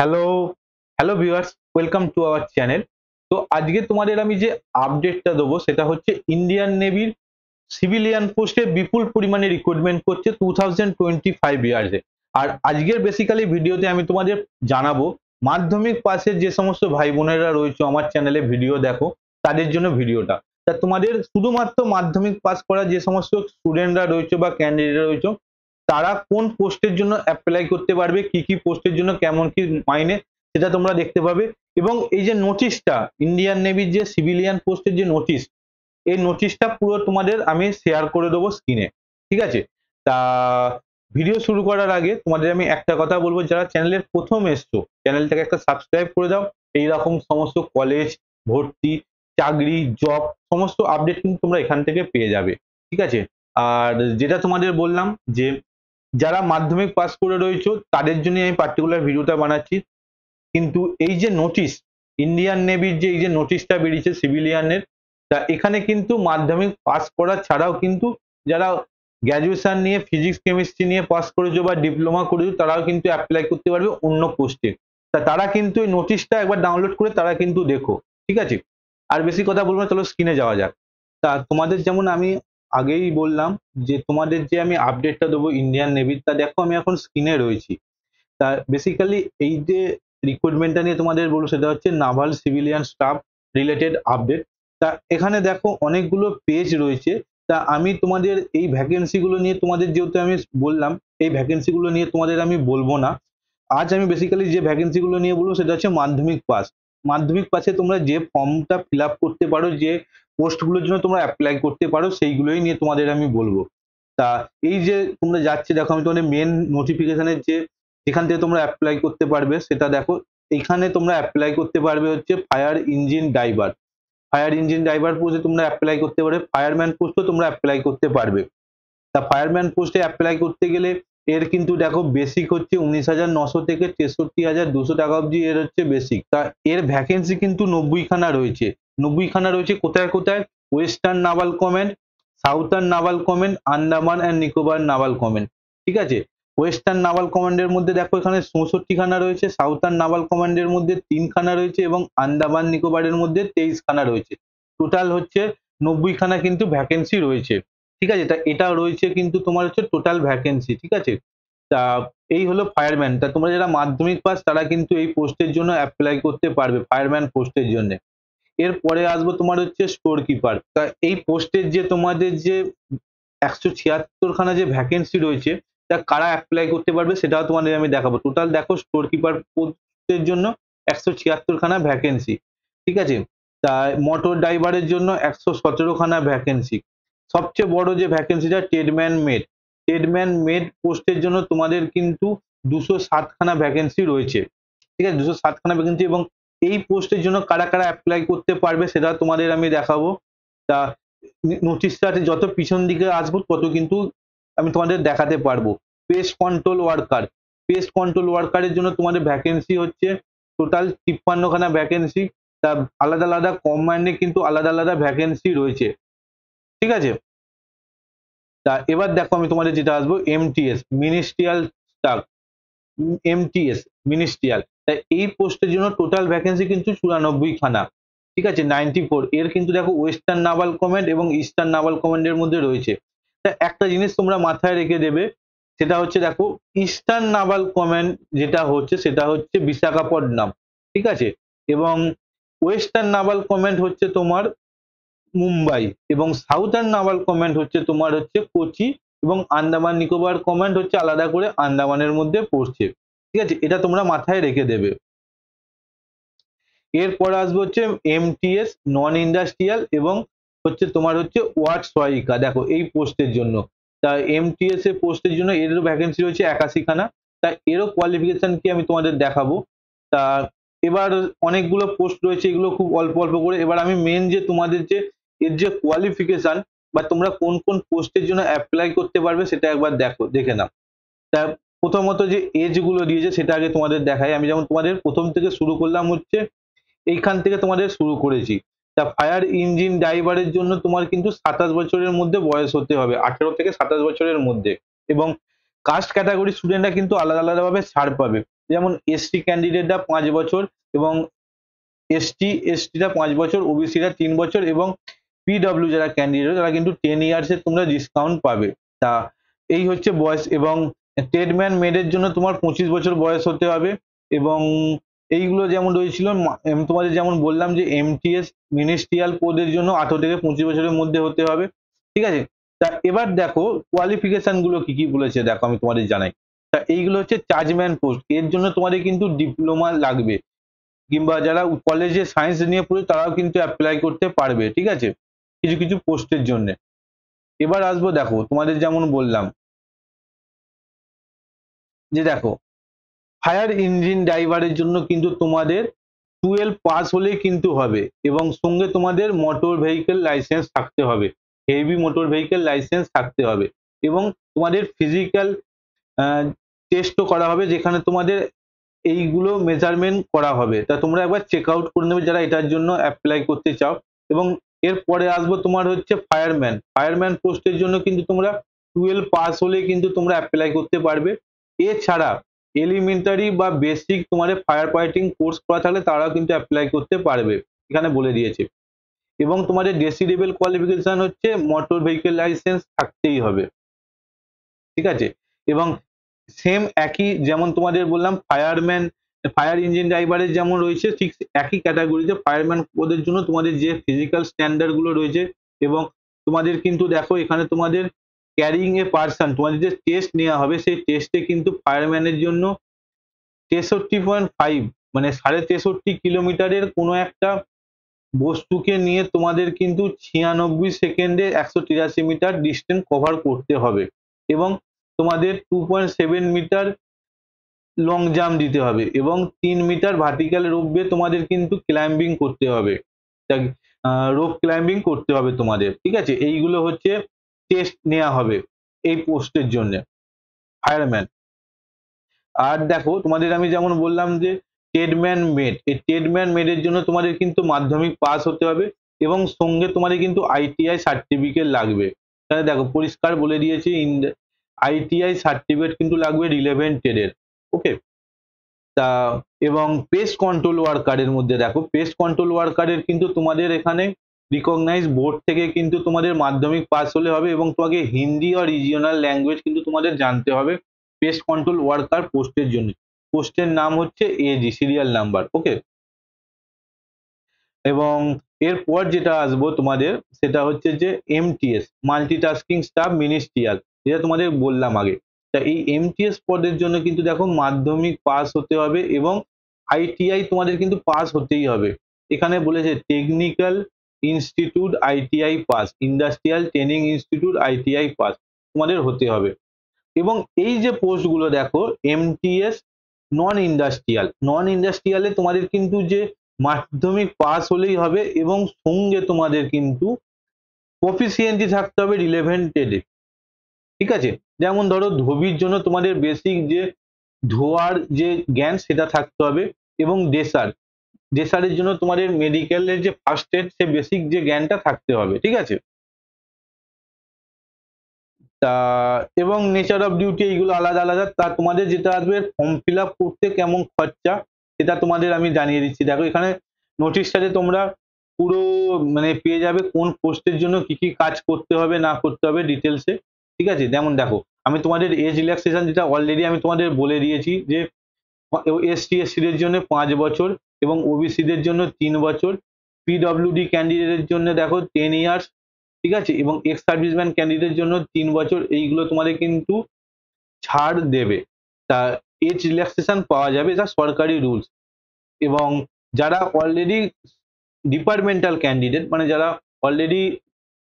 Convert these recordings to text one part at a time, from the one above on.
Hello hello viewers, welcome to our channel. তো আজকে তোমাদের আমি যে আপডেটটা দেবো সেটা হচ্ছে ইন্ডিয়ান নেভির সিভিলিয়ান পোস্টে বিপুল পরিমাণে রিক্রুটমেন্ট করছে 2025 ইয়ার্সে। আর আজকের বেসিক্যালি ভিডিওতে আমি তোমাদের জানাবো মাধ্যমিক পাশের যে সমস্ত ভাই বোনেরা রয়েছে আমার চ্যানেলে ভিডিও দেখো, তাদের জন্য ভিডিওটা। তা তোমাদের শুধুমাত্র মাধ্যমিক পাস করা যে সমস্ত স্টুডেন্টরা রয়েছে বা ক্যান্ডিডেট রয়েছে, তারা কোন পোস্টের জন্য অ্যাপ্লাই করতে পারবে, কি কি পোস্টের জন্য কেমন কি মাইনে, সেটা তোমরা দেখতে পাবে। এবং এই যে নোটিশটা, ইন্ডিয়ান নেভির যে সিভিলিয়ান পোস্টের যে নোটিশ, এই নোটিশটা পুরো তোমাদের আমি শেয়ার করে দেবো স্ক্রিনে। ঠিক আছে? তা ভিডিও শুরু করার আগে তোমাদের আমি একটা কথা বলবো, যারা চ্যানেলের প্রথম এসছো চ্যানেলটাকে একটা সাবস্ক্রাইব করে দাও। এইরকম সমস্ত কলেজ ভর্তি, চাকরি, জব সমস্ত আপডেট কিন্তু তোমরা এখান থেকে পেয়ে যাবে। ঠিক আছে? আর যেটা তোমাদের বললাম যে যারা মাধ্যমিক পাস করে রয়েছে তাদের জন্য আমি পার্টিকুলার ভিডিওটা বানাচ্ছি। কিন্তু এই যে নোটিশ, ইন্ডিয়ান নেভির যে এই যে নোটিশটা বেরিয়েছে সিভিলিয়ানের, তা এখানে কিন্তু মাধ্যমিক পাস করা ছাড়াও কিন্তু যারা গ্র্যাজুয়েশন নিয়ে ফিজিক্স কেমিস্ট্রি নিয়ে পাস করেছো বা ডিপ্লোমা করেছো তারাও কিন্তু অ্যাপ্লাই করতে পারবে অন্য পোস্টে। তা তারা কিন্তু এই নোটিশটা একবার ডাউনলোড করে তারা কিন্তু দেখো। ঠিক আছে? আর বেশি কথা বলবো না, চলো স্ক্রিনে যাওয়া যাক। তা তোমাদের যেমন আমি আগেই বললাম যে তোমাদের যে আমি আপডেটটা দেবো ইন্ডিয়ান নেভির, তা দেখো আমি এখন স্ক্রিনে রয়েছি। তা বেসিক্যালি এই যে রিক্রুটমেন্টটা নিয়ে তোমাদের বলবো সেটা হচ্ছে naval civilian staff related update. তা এখানে দেখো অনেকগুলো পেজ রয়েছে। তা আমি তোমাদের এই ভ্যাকেন্সি গুলো নিয়ে তোমাদের যেহেতু আমি বললাম, এই ভ্যাকেন্সি গুলো নিয়ে তোমাদের আমি বলবো না। আজ আমি বেসিক্যালি যে ভ্যাকেন্সি গুলো নিয়ে বলবো সেটা হচ্ছে মাধ্যমিক পাস। মাধ্যমিক পাসে তোমরা যে ফর্মটা ফিল আপ করতে পারো, যে পোস্টগুলোর জন্য তোমরা অ্যাপ্লাই করতে পারো, সেইগুলোই নিয়ে তোমাদের আমি বলবো। তা এই যে তোমরা যাচ্ছে দেখো, আমি তোমাদের মেন নোটিফিকেশনের যে যেখান থেকে তোমরা অ্যাপ্লাই করতে পারবে সেটা দেখো। এখানে তোমরা অ্যাপ্লাই করতে পারবে হচ্ছে fire engine driver. Fire engine driver পোস্টে তোমরা অ্যাপ্লাই করতে পারবে, ফায়ারম্যান পোস্টও তোমরা অ্যাপ্লাই করতে পারবে। তা ফায়ারম্যান পোস্টে অ্যাপ্লাই করতে গেলে এর কিন্তু দেখো বেসিক হচ্ছে 19,900 থেকে 63,200 টাকা অবধি এর হচ্ছে বেসিক। তা এর ভ্যাকেন্সি কিন্তু 90খানা রয়েছে। 90খানা রয়েছে কোথায় কোথায়? Western naval command, southern naval command, Andaman and Nicobar naval command. ঠিক আছে? ওয়েস্টার্ন নাভাল কমান্ডের মধ্যে দেখো এখানে 64খানা রয়েছে, সাউথার্ন নাভাল কমান্ডের মধ্যে 3খানা রয়েছে এবং আন্দামান নিকোবরের মধ্যে 23খানা রয়েছে। টোটাল হচ্ছে 90খানা কিন্তু ভ্যাকেন্সি রয়েছে। ঠিক আছে? তা এটা রয়েছে কিন্তু তোমার হচ্ছে টোটাল ভ্যাকেন্সি। ঠিক আছে? তা এই হলো ফায়ারম্যান। তা তোমরা যারা মাধ্যমিক পাস তারা কিন্তু এই পোস্টের জন্য অ্যাপ্লাই করতে পারবে, ফায়ারম্যান পোস্টের জন্য। এরপরে আসবো তোমার হচ্ছে স্টোর কিপার। তা এই পোস্টের যে তোমাদের যে 176খানা যে ভ্যাকেন্সি রয়েছে, তা কারা অ্যাপ্লাই করতে পারবে সেটাও তোমাদের আমি দেখাবো। টোটাল দেখো স্টোর কিপার পোস্টের জন্য 176খানা ভ্যাকেন্সি। ঠিক আছে? তা মোটর ড্রাইভারের জন্য 117খানা ভ্যাকেন্সি। সবচেয়ে বড় যে ভ্যাকেন্সিটা ট্রেডম্যান মেড, ট্রেডম্যান মেড পোস্টের জন্য তোমাদের কিন্তু 207খানা ভ্যাকেন্সি রয়েছে। ঠিক আছে? 207খানা ভ্যাকেন্সি। এবং এই পোস্টের জন্য কারা কারা অ্যাপ্লাই করতে পারবে সেটা তোমাদের আমি দেখাবো। তা নোটিশটাতে যত পিছন দিকে আসবো তত কিন্তু আমি তোমাদের দেখাতে পারবো। Pest control worker, pest control ওয়ার্কারের জন্য তোমাদের ভ্যাকেন্সি হচ্ছে টোটাল 53খানা ভ্যাকেন্সি। তা আলাদা আলাদা কমান্ডে কিন্তু আলাদা আলাদা ভ্যাকেন্সি রয়েছে। ঠিক আছে? তা এবার দেখো আমি তোমাদের যেটা আসবো MTS, ministerial staff, MTS ministerial. তাই এই পোস্টের জন্য টোটাল ভ্যাকেন্সি কিন্তু 94খানা। ঠিক আছে? 94। এর কিন্তু দেখো ওয়েস্টার্ন নাভাল কমান্ড এবং ইস্টার্ন নাভাল কমান্ডের মধ্যে রয়েছে। তা একটা জিনিস তোমরা মাথায় রেখে দেবে, সেটা হচ্ছে দেখো ইস্টার্ন নাভাল কমান্ড যেটা হচ্ছে সেটা হচ্ছে বিশাখাপট্টনম। ঠিক আছে? এবং ওয়েস্টার্ন নাভাল কমান্ড হচ্ছে তোমার মুম্বাই, এবং সাউথার্ন নাভাল কমান্ড হচ্ছে তোমার হচ্ছে কোচি, এবং আন্দামান নিকোবর কমান্ড হচ্ছে আলাদা করে আন্দামানের মধ্যে পড়ছে। ঠিক আছে? এটা তোমরা মাথায় রেখে দেবে। এরপর আসবে হচ্ছে এমটিএস নন ইন্ডাস্ট্রিয়াল এবং হচ্ছে তোমার হচ্ছে ওয়ার্ড সহায়িকা। দেখো এই পোস্টের জন্য, তা এমটিএস এর পোস্টের জন্য এরও ভ্যাকেন্সি রয়েছে 81খানা। তা এরও কোয়ালিফিকেশন কি আমি তোমাদের দেখাবো। তা এবার অনেকগুলো পোস্ট রয়েছে, এগুলো খুব অল্প অল্প করে। এবার আমি মেন যে তোমাদের যে এর যে কোয়ালিফিকেশন বা তোমরা কোন কোন পোস্টের জন্য অ্যাপ্লাই করতে পারবে সেটা একবার দেখে নাও। তা প্রথমত যে এজ গুলো দিয়েছে সেটা আগে তোমাদের দেখাই। আমি যেমন তোমাদের প্রথম থেকে শুরু করলাম হচ্ছে এইখান থেকে তোমাদের শুরু করেছি। তা ফায়ার ইঞ্জিন ড্রাইভারের জন্য তোমার কিন্তু 27 বছরের মধ্যে বয়স হতে হবে, 18 থেকে 27 বছরের মধ্যে। এবং কাস্ট ক্যাটাগরি স্টুডেন্টরা কিন্তু আলাদা আলাদা ভাবে ছাড় পাবে। যেমন এসটি ক্যান্ডিডেটরা 5 বছর এবং এসটিরা 5 বছর, ওবিসিরা 3 বছর এবং পিডব্লিউ যারা ক্যান্ডিডেট তারা কিন্তু 10 ইয়ার্সের তোমরা ডিসকাউন্ট পাবে। তা এই হচ্ছে বয়স। এবং ট্রেডম্যান মেডের জন্য তোমার 25 বছর বয়স হতে হবে। এবং এইগুলো যেমন রয়েছিল তোমাদের যেমন বললাম যে এমটিএস মিনিস্ট্রিয়াল পদের জন্য 18 থেকে 25 বছরের মধ্যে হতে হবে, ঠিক আছে। তা এবার দেখো কোয়ালিফিকেশন গুলো কি কি বলেছে, দেখো আমি তোমাদের জানাই। তা এইগুলো হচ্ছে চার্জম্যান পোস্ট, এর জন্য তোমাদের কিন্তু ডিপ্লোমা লাগবে, কিংবা যারা কলেজে সায়েন্স নিয়ে পড়ে তারাও কিন্তু অ্যাপ্লাই করতে পারবে, ঠিক আছে, কিছু কিছু পোস্টের জন্য। এবার আসবো, দেখো তোমাদের যেমন বললাম যে দেখো ফায়ার ইঞ্জিন ড্রাইভারের জন্য কিন্তু তোমাদের 12 পাস হলেই কিন্তু হবে এবং সঙ্গে তোমাদের মোটর ভেহিকেল লাইসেন্স থাকতে হবে, হেভি মোটর ভেহিকেল লাইসেন্স থাকতে হবে। এবং তোমাদের ফিজিক্যাল টেস্টও করা হবে, যেখানে তোমাদের এইগুলো মেজারমেন্ট করা হবে। তা তোমরা একবার চেক আউট করে নেবে যারা এটার জন্য অ্যাপ্লাই করতে চাও। এবং এরপরে আসবো তোমার হচ্ছে ফায়ারম্যান। ফায়ারম্যান পোস্টের জন্য কিন্তু তোমরা 12 পাস হলে কিন্তু তোমরা অ্যাপ্লাই করতে পারবে। এছাড়া এলিমেন্টারি বা বেসিক তোমাদের ফায়ার ফাইটিং কোর্স করা থাকলে তারাও কিন্তু অ্যাপ্লাই করতে পারবে, এখানে বলে দিয়েছে। এবং তোমাদের ডেসি লেভেল কোয়ালিফিকেশন হচ্ছে মোটর ভেহিকেল লাইসেন্স থাকতেই হবে, ঠিক আছে। এবং সেম একই যেমন তোমাদের বললাম ফায়ারম্যান ফায়ার ইঞ্জিন ড্রাইভারের যেমন রয়েছে, ঠিক একই ক্যাটাগরিতে ফায়ারম্যান ওদের জন্য তোমাদের যে ফিজিক্যাল স্ট্যান্ডার্ড গুলো রয়েছে। এবং তোমাদের কিন্তু দেখো এখানে তোমাদের ক্যারিং এ পার্সন, তোমাদের যে টেস্ট নেওয়া হবে সেই টেস্টে কিন্তু ফায়ারম্যানের জন্য 63.5 মানে 63.5 কিলোমিটারের কোনো একটা বস্তুকে নিয়ে তোমাদের কিন্তু 96 সেকেন্ডে 183 মিটার ডিস্টেন্স কভার করতে হবে। এবং তোমাদের 2.7 মিটার লং জাম্প দিতে হবে এবং 3 মিটার ভার্টিক্যাল রোপ বেয়ে তোমাদের কিন্তু ক্লাইম্বিং করতে হবে, রোপ ক্লাইম্বিং করতে হবে তোমাদের, ঠিক আছে। এইগুলো হচ্ছে টেস্ট নেওয়া হবে এই পোস্টের জন্য ফায়ারম্যান। আর দেখো তোমাদের আমি যেমন বললাম যে ট্রেডম্যান মেড, এই ট্রেডম্যান মেডের জন্য তোমাদের কিন্তু মাধ্যমিক পাস হতে হবে এবং সঙ্গে তোমাদের কিন্তু আইটিআই সার্টিফিকেট লাগবে। তাহলে দেখো পরিষ্কার বলে দিয়েছি আইটিআই সার্টিফিকেট কিন্তু লাগবে রিলেভেন্ট ট্রেডের, ওকে। তা এবং পেস্ট কন্ট্রোল ওয়ার্কারের মধ্যে দেখো পেস্ট কন্ট্রোল ওয়ার্কারের কিন্তু তোমাদের এখানে রিকগনাইজ বোর্ড থেকে কিন্তু তোমাদের মাধ্যমিক পাস হলে হবে এবং তোমাকে হিন্দি আর রিজিওনাল ল্যাঙ্গুয়েজ কিন্তু তোমাদের জানতে হবে পেস্ট কন্ট্রোল ওয়ার্কার পোস্টের জন্য। পোস্টের নাম হচ্ছে এজি, সিরিয়াল নাম্বার, ওকে। এবং এরপর যেটা আসবো তোমাদের সেটা হচ্ছে যে এমটিএস মাল্টিটাস্কিং স্টাফ মিনিস্ট্রিয়াল, যেটা তোমাদের বললাম আগে। তা এই এমটিএস পদের জন্য কিন্তু দেখো মাধ্যমিক পাস হতে হবে এবং আইটিআই তোমাদের কিন্তু পাস হতেই হবে। এখানে বলেছে technical institute ITI pass, industrial training institute ITI pass তোমাদের হতে হবে। এবং এই যে পোস্টগুলো দেখো এমটিএস নন ইন্ডাস্ট্রিয়ালে তোমাদের কিন্তু যে মাধ্যমিক পাস হলেই হবে এবং সঙ্গে তোমাদের কিন্তু প্রফিসিয়েন্সি থাকতে হবে রিলেভেন্ট ট্রেডে, ঠিক আছে। যেমন ধরো ধোবির জন্য তোমাদের বেসিক যে ধোয়ার যে জ্ঞান সেটা থাকতে হবে এবং ডেসারের জন্য তোমাদের মেডিকেলের যে ফার্স্ট এড সে বেসিক যে জ্ঞানটা থাকতে হবে, ঠিক আছে। তা এবং নেচার অফ ডিউটি এইগুলো আলাদা আলাদা। তা তোমাদের যেটা আসবে ফর্ম ফিল আপ করতে কেমন খরচা সেটা তোমাদের আমি জানিয়ে দিচ্ছি। দেখো এখানে নোটিশটাতে তোমরা পুরো মানে পেয়ে যাবে কোন পোস্টের জন্য কি কি কাজ করতে হবে না করতে হবে ডিটেলসে, ঠিক আছে। যেমন দেখো আমি তোমাদের এজ রিল্যাক্সেশন যেটা অলরেডি আমি তোমাদের বলে দিয়েছি যে এসটি/এসসিদের জন্য 5 বছর এবং ওবিসিদের জন্য 3 বছর, পিডব্লিউডি ক্যান্ডিডেটের জন্য দেখো 10 ইয়ার্স, ঠিক আছে। এবং এক্স সার্ভিসম্যান ক্যান্ডিডেটের জন্য 3 বছর। এইগুলো তোমাদের কিন্তু ছাড় দেবে। তা এজ রিল্যাক্সেশন পাওয়া যাবে, এটা সরকারি রুলস। এবং যারা অলরেডি ডিপার্টমেন্টাল ক্যান্ডিডেট মানে যারা অলরেডি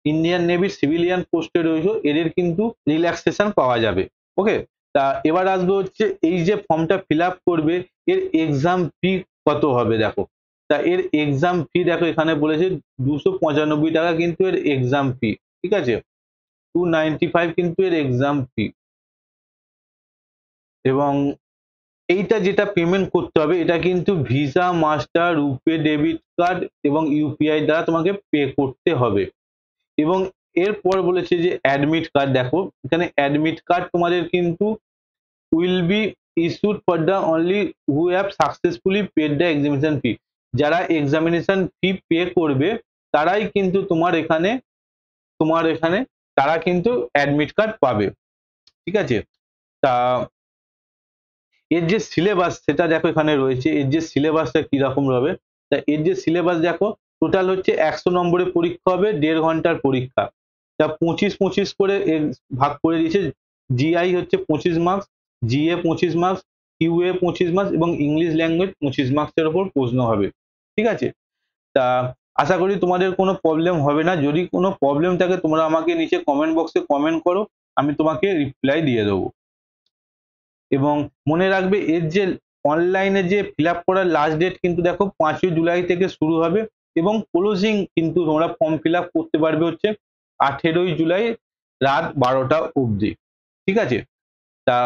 ইন্ডিয়ান নেভির সিভিলিয়ান পোস্টে রয়েছে এদের কিন্তু রিল্যাক্সেশন পাওয়া যাবে, ওকে। তা এবার আসবে হচ্ছে এই যে ফর্মটা ফিল আপ করবে এর এক্সাম ফি কত হবে দেখো। তা এর এক্সাম ফি দেখো এখানে বলেছে 295 টাকা কিন্তু এর এক্সাম ফি, ঠিক আছে। 295 কিন্তু এর এক্সাম ফি। এবং এইটা যেটা পেমেন্ট করতে হবে এটা কিন্তু ভিসা, মাস্টার, রুপে ডেবিট কার্ড এবং ইউপিআই দ্বারা তোমাকে পে করতে হবে। এবং এরপর বলেছে যে অ্যাডমিট কার্ড, দেখো এখানে অ্যাডমিট কার্ড তোমাদের কিন্তু will be issued for the only who have successfully paid the examination fee। যারা এক্সামিনেশন ফি পে করবে তারাই কিন্তু তোমার এখানে তারা কিন্তু অ্যাডমিট কার্ড পাবে। ঠিক আছে, তা এর যে সিলেবাস সেটা দেখো এখানে রয়েছে, এর যে সিলেবাসটা কিরকম হবে। তা এর যে সিলেবাস দেখো, টোটাল হচ্ছে 100 নম্বরের পরীক্ষা হবে, 1.5 ঘন্টার পরীক্ষা। তা 25 করে এর ভাগ করে দিয়েছে। জিআই হচ্ছে 25 marks, GA 25 marks, QA 25 marks এবং ইংলিশ ল্যাঙ্গুয়েজ 25 মার্কসের উপর প্রশ্ন হবে। ঠিক আছে, তা আশা করি তোমাদের কোনো প্রবলেম হবে না। যদি কোনো প্রবলেম থাকে তোমরা আমাকে নিচে কমেন্ট বক্সে কমেন্ট করো, আমি তোমাকে রিপ্লাই দিয়ে দেবো। এবং মনে রাখবে এর যে অনলাইনে যে ফিল আপ করার লাস্ট ডেট কিন্তু দেখো 5ই জুলাই থেকে শুরু হবে এবং ক্লোজিং কিন্তু তোমরা ফর্ম ফিল আপ করতে পারবে হচ্ছে 18ই জুলাই রাত 12টা অবধি। ঠিক আছে, তা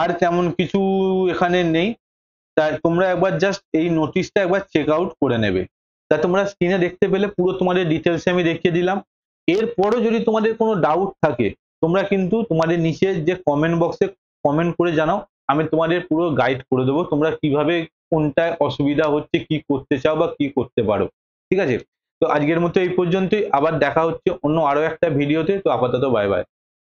আর তেমন কিছু এখানে নেই। তাই তোমরা একবার জাস্ট এই নোটিশটা একবার চেক আউট করে নেবে। তা তোমরা স্ক্রিনে দেখতে পেলে পুরো তোমাদের ডিটেলস আমি দেখিয়ে দিলাম। এরপরও যদি তোমাদের কোনো ডাউট থাকে তোমরা কিন্তু তোমাদের নিচে যে কমেন্ট বক্সে কমেন্ট করে জানাও, আমি তোমাদের পুরো গাইড করে দেবো তোমরা কিভাবে কোনটায় অসুবিধা হচ্ছে, কি করতে চাও বা কি করতে পারো। ঠিক আছে, তো আজকের মতো এই পর্যন্তই, আবার দেখা হচ্ছে অন্য আরো একটা ভিডিওতে। তো আপাতত বাই বাই।